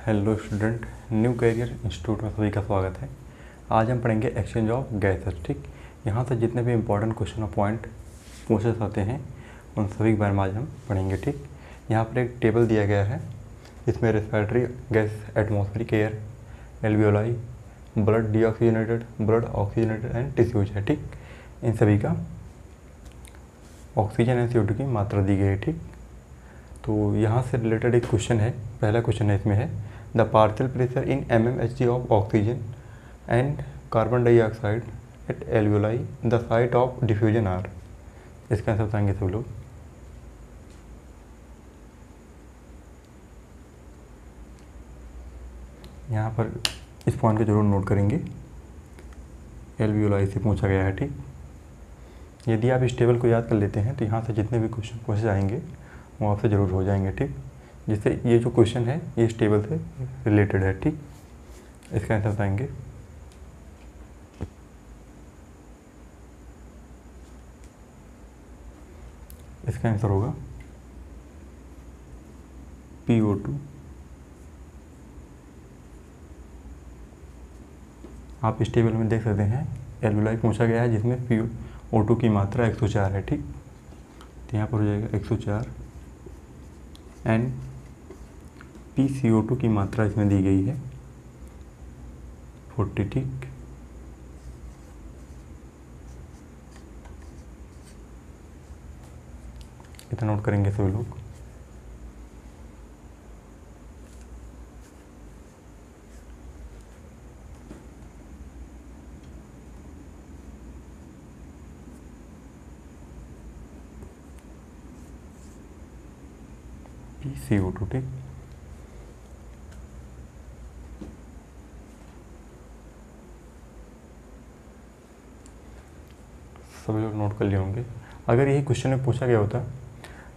Hello student, new career institute में सभी का स्वागत है। आज हम पढ़ेंगे एक्सचेंज ऑफ गैसेस। ठीक, यहाँ से जितने भी इंपॉर्टेंट क्वेश्चन और पॉइंट पूछे जाते हैं उन सभी के बारे में आज हम पढ़ेंगे। ठीक, यहाँ पर एक टेबल दिया गया है, इसमें respiratory gas, atmospheric air, alveoli, blood deoxygenated, blood oxygenated and tissues है। ठीक, इन सभी का ऑक्सीजन एंड CO2 की मात्रा दी गई है। ठीक, तो यहाँ से रिलेटेड एक क्वेश्चन है। पहला क्वेश्चन है, इसमें है the partial pressure in mmHg of oxygen and carbon dioxide at alveoli the site of diffusion are. इसका आंसर बताएंगे सब लोग। यहाँ पर इस पॉइंट को जरूर नोट करेंगे, एल्वियोलाई से पूछा गया है। ठीक, यदि आप इस टेबल को याद कर लेते हैं तो यहाँ से जितने भी क्वेश्चन पूछे जाएंगे वो आपसे ज़रूर हो जाएंगे। ठीक, जिससे ये जो क्वेश्चन है ये इस टेबल से रिलेटेड है। ठीक, इसका आंसर बताएंगे। इसका आंसर होगा PO2। आप इस टेबल में देख सकते हैं एल्वियोलाई पूछा गया है जिसमें PO2 की मात्रा 104 है। ठीक, तो यहाँ पर हो जाएगा 104 एंड PCO2 की मात्रा इसमें दी गई है 40। ठीक, इतना नोट करेंगे सभी लोग। PCO2। ठीक, सभी लोग नोट कर लिए होंगे। अगर यही क्वेश्चन में पूछा गया होता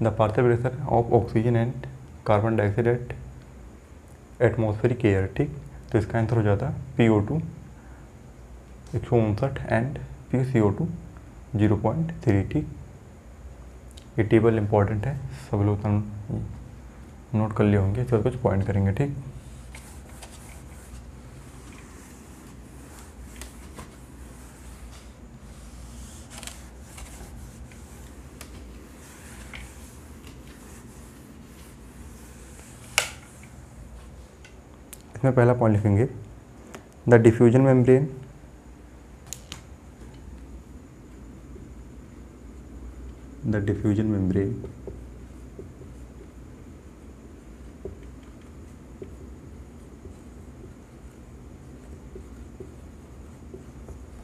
the partial pressure of oxygen and carbon dioxide at atmospheric air, ठीक, तो इसका आंसर हो जाता PO2 159 एंड PCO2 0.3। ठीक, ये टेबल इंपॉर्टेंट है, सब लोग नोट कर लिए होंगे। इसके बाद कुछ पॉइंट करेंगे। ठीक, इसमें पहला पॉइंट लिखेंगे the diffusion membrane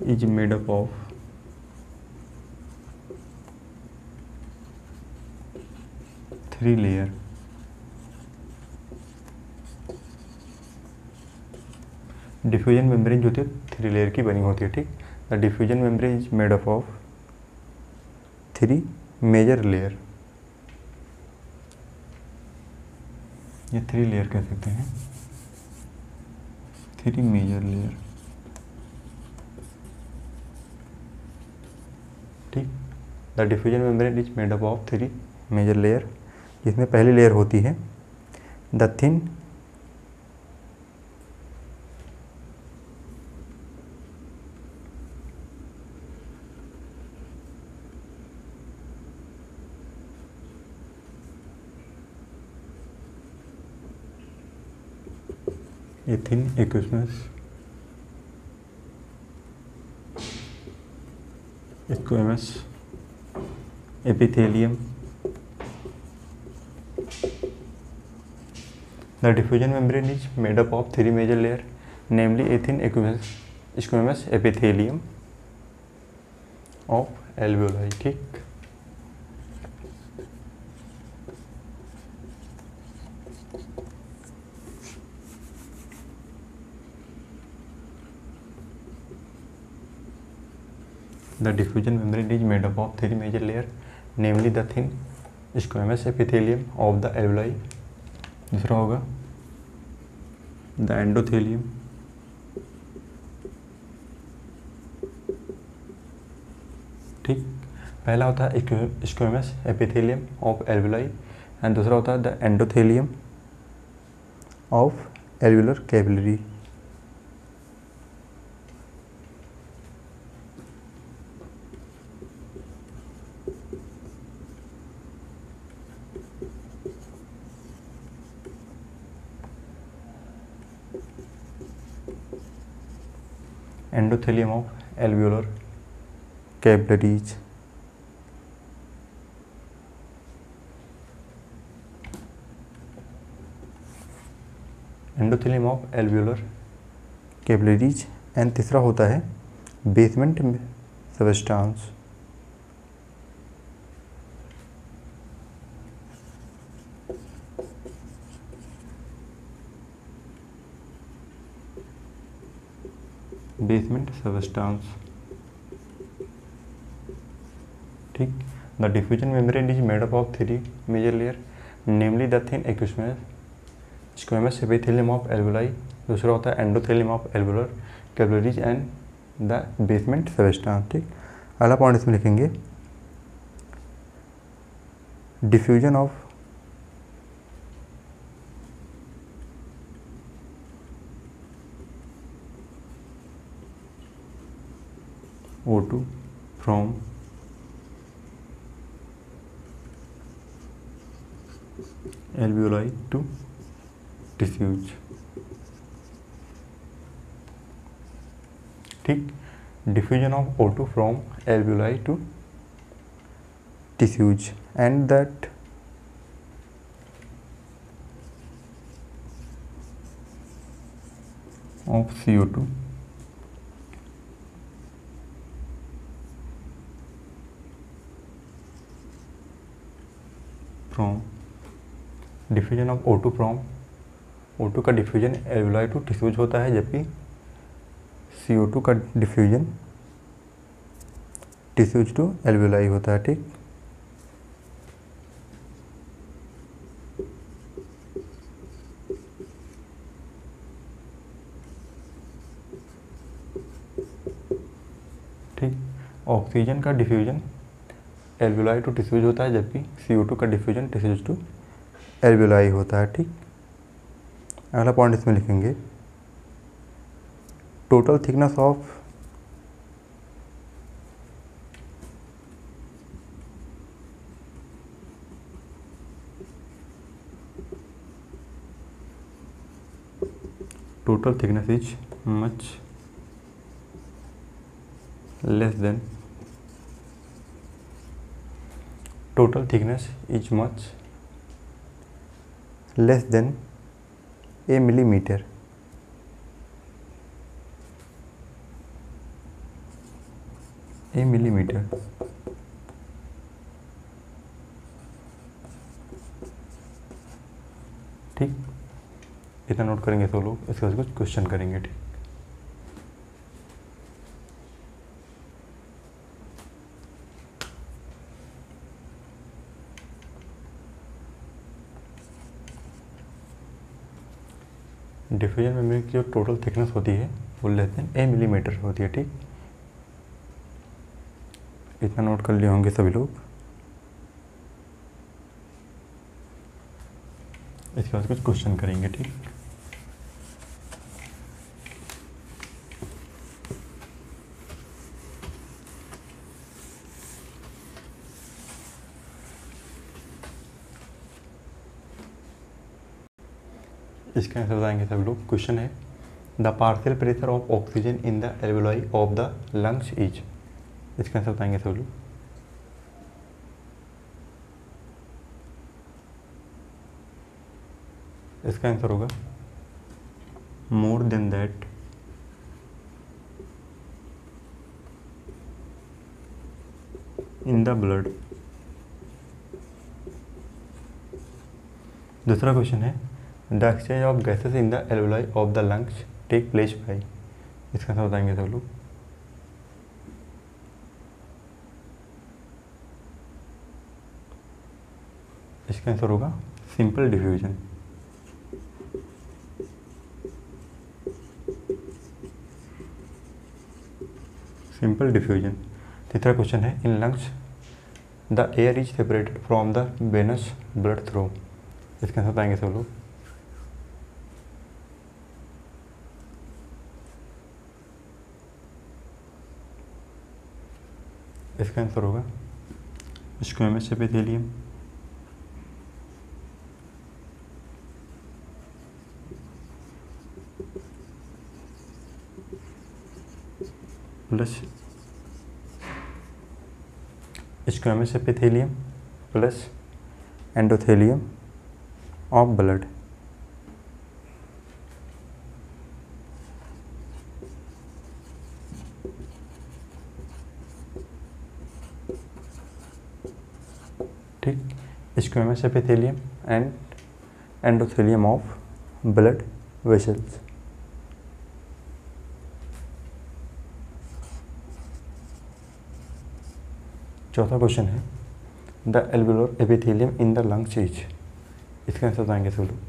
is made up of three layer। Diffusion membrane जो होती है 3 लेयर की बनी होती है। ठीक, the diffusion membrane is made up of 3 major layer. ये 3 लेयर कह सकते हैं, 3 मेजर लेयर। ठीक, the diffusion membrane is made up of 3 major layer, जिसमें पहली लेयर होती है the thin squamous epithelium. The diffusion membrane is made up of 3 major layers, namely a thin squamous epithelium of alveoli। ठीक, the diffusion membrane is made up of 3 major layers, namely the thin squamous epithelium of the alveoli। दूसरा होगा the endothelium, ठीक, पहला होता है squamous epithelium of alveoli and दूसरा होता है the endothelium of alveolar capillary. Endothelium of alveolar capillaries. Endothelium of alveolar capillaries. And तीसरा होता है बेसमेंट सबस्टांस। बेसमेंट सबस्टांस, ठीक। The diffusion membrane is made up of 3 major layer, namely the thin squamous epithelium of alveoli, दूसरा होता है endothelium of alveolar capillaries and the basement substance, ठीक। अगला point इसमें लिखेंगे diffusion of O2 from alveoli to diffuse, ठीक। diffusion of O2 from alveoli to diffuse and that of CO2 from diffusion of O2 from O2 का diffusion alveoli to tissues होता है, जबकि CO2 का डिफ्यूजन टिश्यूज टू एल्वियोलाई होता है, ठीक। ठीक, ऑक्सीजन का डिफ्यूजन एल्वियोलाई टू टिश्यूज होता है, जबकि CO2 का डिफ्यूजन टिश्यूज टू एल्वियोलाई होता है, ठीक। अगला पॉइंट इसमें लिखेंगे total thickness of is much less than total thickness is much less than a millimeter, ठीक। इतना नोट करेंगे तो लोग इसके बाद कुछ क्वेश्चन करेंगे, ठीक। डिफ्यूजन मेम्ब्रेन की जो टोटल थिकनेस होती है वो लेस देन ए मिलीमीटर होती है, ठीक। इतना नोट कर लिए होंगे सभी लोग। इसके बाद कुछ क्वेश्चन करेंगे, ठीक। इसका आंसर बताएंगे सभी लोग। क्वेश्चन है the partial pressure of oxygen in the alveoli of the lungs is, इसका आंसर बताएंगे सभी लोग। इसका आंसर होगा more than that in the blood. दूसरा क्वेश्चन है the exchange of gases in the alveoli of the lungs take place by, इसका answer बताएंगे सब लोग। इसका आंसर होगा सिंपल डिफ्यूजन। Simple diffusion. तीसरा क्वेश्चन है in lungs the air is separated from the venous blood through, इसका answer बताएंगे सब लोग। इसका आंसर होगा squamous epithelium. Plus squamous epithelium plus endothelium of blood. ठीक, squamous epithelium and endothelium of blood vessels. चौथा क्वेश्चन है the alveolar epithelium in the lungs is. इसका आंसर बताएंगे सब लोग।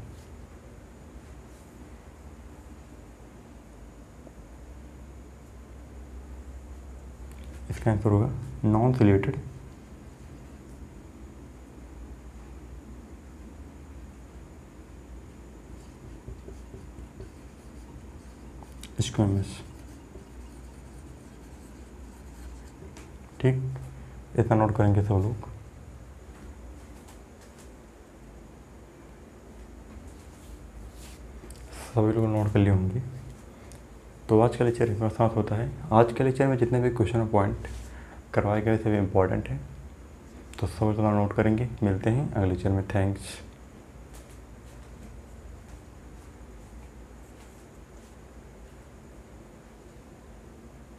इसका आंसर होगा नॉन सिलेटेड स्क्वेमस। ठीक, इतना नोट करेंगे सब लोग। सभी लोग नोट कर लिए होंगे। तो आज का लेक्चर इतना साथ होता है। आज के लेक्चर में जितने भी क्वेश्चन पॉइंट करवाए गए सभी इम्पोर्टेंट हैं, तो सभी लोग नोट करेंगे। मिलते हैं अगले लेक्चर में। थैंक्स।